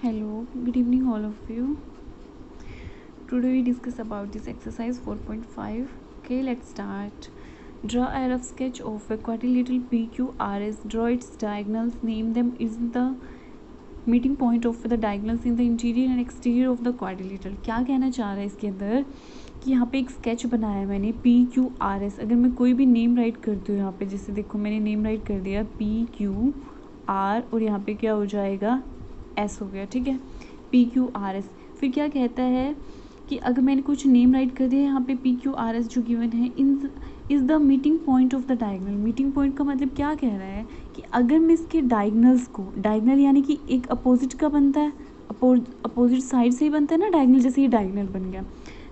Hello, good evening all of you. Today we discuss about this exercise 4.5. Okay, let's start. Draw a rough sketch of a quadrilateral PQRS. Draw its diagonals. Name them is the meeting point of the diagonals in the interior and exterior of the quadrilateral. क्या कहना चाह रहा है इसके अंदर कि यहाँ पे एक स्केच बनाया है मैंने PQRS. अगर मैं कोई भी नेम राइट करती हूँ यहाँ पे, जैसे देखो मैंने नेम राइट कर दिया PQR और यहाँ पे क्या हो जाएगा S हो गया. ठीक है, PQRS. फिर क्या कहता है कि अगर मैंने कुछ नेम राइट कर दिया यहाँ पे PQRS जो गिवन है in is the meeting point of the diagonal. Meeting point का मतलब क्या कह रहा है कि अगर मैं इसके डायगनल्स को, डायगनल यानी कि एक अपोजिट का बनता है, अपोजिट साइड से ही बनता है ना डायगनल, जैसे ये डायगनल बन गया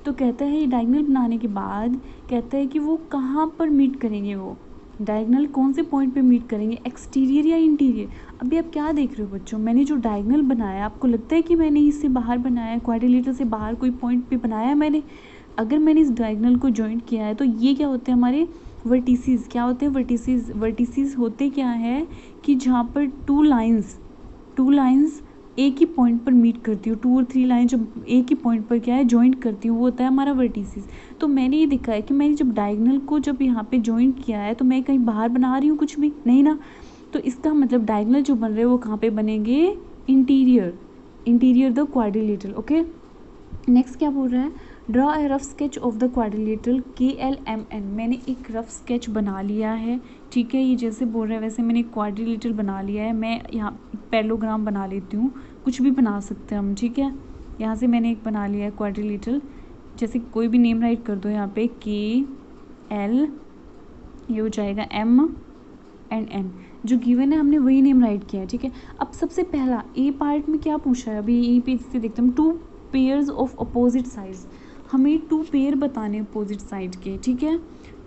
तो कहता है ये डायगनल बनाने के बाद कहता है कि वो कहाँ पर मीट करेंगे, वो डायगनल कौन से पॉइंट पे मीट करेंगे, एक्सटीरियर या इंटीरियर. अभी आप क्या देख रहे हो बच्चों, मैंने जो डायगनल बनाया आपको लगता है कि मैंने इससे बाहर बनाया है, क्वाड्रिलेटरल से बाहर कोई पॉइंट पे बनाया है मैंने. अगर मैंने इस डायगनल को जॉइंट किया है तो ये क्या होते हैं हमारे वर्टिसेस. क्या होते हैं वर्टिसेस? वर्टिसेस होते क्या है कि जहाँ पर टू लाइंस एक ही पॉइंट पर मीट करती हूँ, 2 और 3 लाइन जब एक ही पॉइंट पर क्या है जॉइंट करती हूँ वो होता है हमारा वर्टिसेस. तो मैंने ये देखा है कि मैंने जब डायगनल को जब यहाँ पे जॉइंट किया है तो मैं कहीं बाहर बना रही हूँ कुछ भी नहीं ना. तो इसका मतलब डायगनल जो बन रहे हैं वो कहाँ पे बनेंगे, interior the quadrilateral. Okay, next क्या बोल रहा है, draw a rough sketch of the quadrilateral KLMN. मैंने एक रफ स्केच बना लिया है. ठीक है, ये जैसे बोल रहे हैं वैसे मैंने एक क्वाड्रिलेटरल बना लिया है. मैं यहाँ पैरेललोग्राम बना लेती हूँ, कुछ भी बना सकते हैं हम. ठीक है, यहाँ से मैंने एक बना लिया है क्वाड्रिलेटरल. जैसे कोई भी नेम राइट कर दो यहाँ पे KL, ये हो जाएगा M एंड N. जो गिवन है हमने वही नेम राइट किया है. ठीक है, अब सबसे पहला ए पार्ट में क्या पूछा है, अभी यहीं पे से देखते हम. 2 पेयर्स ऑफ अपोजिट साइड्स. हमें 2 पेयर बताने अपोजिट साइड के. ठीक है,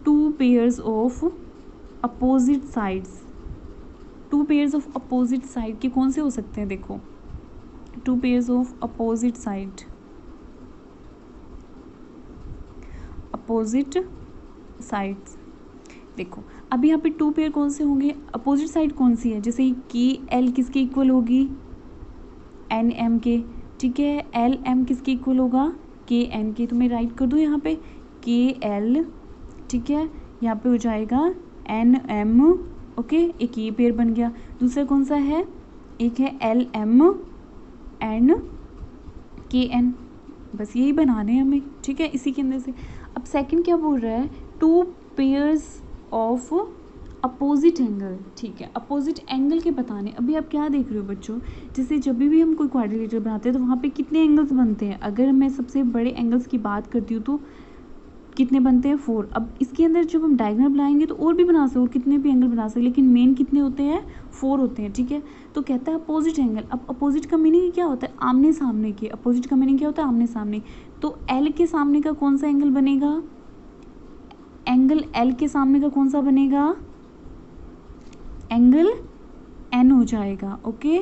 2 pairs of opposite sides. 2 pairs of opposite side के कौन से हो सकते हैं, देखो 2 pairs of opposite side, opposite sides. देखो अब यहाँ पे 2 पेयर कौन से होंगे, अपोजिट साइड कौन सी है, जैसे KL किसके इक्वल होगी, NM के. ठीक है, LM किसके इक्वल होगा, KN के. तो मैं राइट कर दूँ यहाँ पे KL. ठीक है, यहाँ पे हो जाएगा NM. ओके, एक ये पेयर बन गया. दूसरा कौन सा है, एक है LM एंड KN. बस यही बनाने हैं हमें. ठीक है, इसी के अंदर से. अब सेकंड क्या बोल रहा है, 2 पेयर्स ऑफ अपोजिट एंगल. ठीक है, अपोजिट एंगल के बताने. अभी आप क्या देख रहे हो बच्चों, जैसे जब भी हम कोई क्वाड्रिलेटरल बनाते हैं तो वहाँ पे कितने एंगल्स बनते हैं. अगर मैं सबसे बड़े एंगल्स की बात करती हूँ तो कितने बनते हैं, 4. अब इसके अंदर जब हम डायगोनल बनाएंगे तो और भी बना सकते, और कितने भी एंगल बना सकते, लेकिन मेन कितने होते हैं, 4 होते हैं. ठीक है, तो कहता है अपोजिट एंगल. अब अपोजिट का मीनिंग क्या होता है, आमने सामने के. अपोजिट का मीनिंग क्या होता है, आमने सामने. तो L के सामने का कौन सा एंगल बनेगा, एंगल L के सामने का कौन सा बनेगा, एंगल N हो जाएगा. ओके,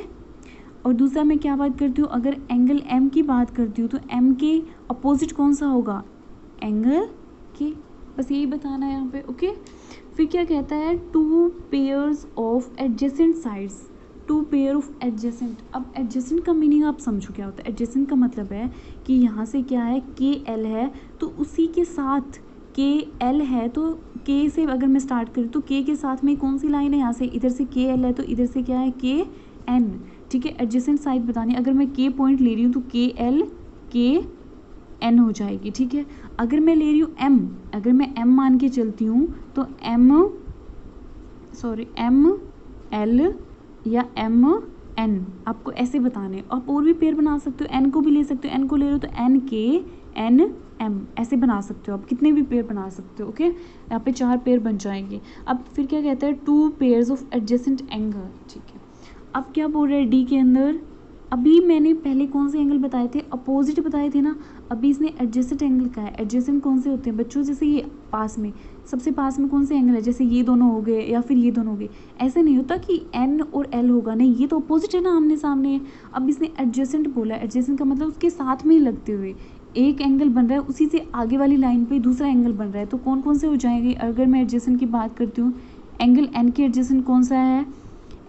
और दूसरा मैं क्या बात करती हूँ, अगर एंगल M की बात करती हूँ तो M के अपोजिट कौन सा होगा, एंगल K. बस यही बताना है यहाँ पे. ओके, फिर क्या कहता है, 2 pairs of adjacent sides. 2 pair of adjacent. अब एडजेसेंट का मीनिंग आप समझो क्या होता है. एडजेसेंट का मतलब है कि यहाँ से क्या है KL है तो उसी के साथ KL है, तो K से अगर मैं स्टार्ट करूँ तो K के साथ में कौन सी लाइन है, यहाँ से इधर से KL है तो इधर से क्या है KN. ठीक है, एडजेसेंट साइड बतानी. अगर मैं K पॉइंट ले रही हूँ तो KL KN हो जाएगी. ठीक है, अगर मैं ले रही हूँ M, अगर मैं M मान के चलती हूँ तो ML या MN आपको ऐसे बताने. आप और भी पेयर बना सकते हो, N को भी ले सकते हो, N को ले रहे हो तो NK NM ऐसे बना सकते हो. आप कितने भी पेयर बना सकते हो. ओके, यहाँ पे 4 पेयर बन जाएंगे. अब फिर क्या कहता है, 2 पेयर्स ऑफ एडजेसेंट एंगल. ठीक है, अब क्या बोल रहा है D के अंदर, अभी मैंने पहले कौन से एंगल बताए थे, अपोजिट बताए थे ना. अभी इसने एडजेसेंट एंगल का है. एडजेसेंट कौन से होते हैं बच्चों, जैसे ये पास में, सबसे पास में कौन से एंगल है, जैसे ये दोनों हो गए या फिर ये दोनों हो गए. ऐसे नहीं होता कि N और L होगा, नहीं, ये तो अपोजिट है ना, आमने सामने है. अब इसने एडजेसेंट बोला. एडजेसेंट का मतलब उसके साथ में ही लगते हुए एक एंगल बन रहा है, उसी से आगे वाली लाइन पे दूसरा एंगल बन रहा है. तो कौन कौन से हो जाएंगे, अगर मैं एडजेसेंट की बात करती हूँ, एंगल N के एडजेसेंट कौन सा है,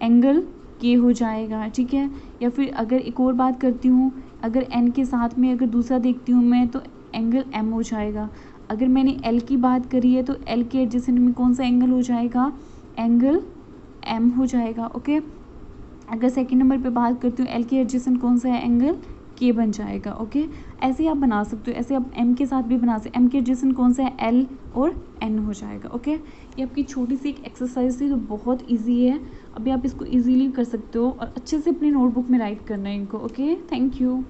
एंगल के हो जाएगा, ठीक है। या फिर अगर एक और बात करती हूँ, अगर एन के साथ में अगर दूसरा देखती हूँ मैं तो एंगल एम हो जाएगा। अगर मैंने एल की बात करी है तो एल के एडजेसेंट में कौन सा एंगल हो जाएगा, एंगल एम हो जाएगा, ओके। अगर सेकंड नंबर पे बात करती हूँ एल के एडजेसेंट कौन सा है, एंगल के बन जाएगा, ओके। ऐसे आप बना सकते हो, ऐसे आप एम के साथ भी बना सकते, एम के एडजेसेंट कौन सा है, एल और एन हो जाएगा, ओके। ये आपकी छोटी सी एक एक्सरसाइज थी जो बहुत ईजी है, अभी आप इसको ईजीली कर सकते हो और अच्छे से अपनी नोटबुक में राइट करना है इनको, ओके। Thank you.